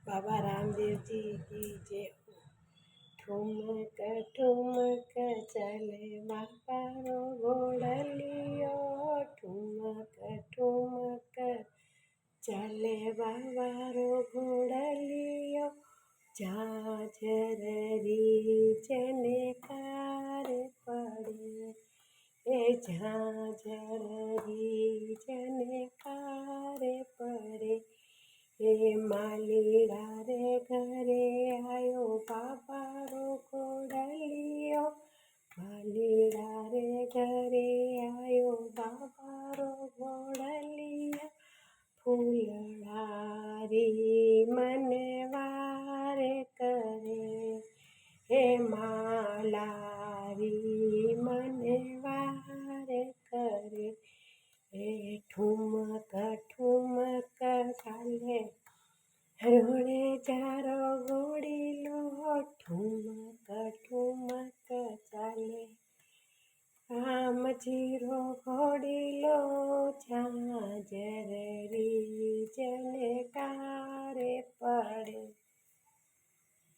बाबा रामदेव जी की जय। ठुमक ठुमक चले बाबा रो घोड़लियो, ठुमक ठुमक चले बाबा रो घोड़लियो। झाझर जने कार पड़े, ए झाझर जने कार पड़े। हे मालीड़ा रे घरे आयो बाबा रो घोड़लियो, मालीड़ा रे घरे आयो बाबा रो घोड़लियो। फूलड़ारी मने वारे करे, हे मालारी मने वारे करे। हे ठुमक ठुमक चाले रोड़े चारो घोड़ीलो, ठुमक ठुमक चाले आम जीरो घोड़ीलो। झांझर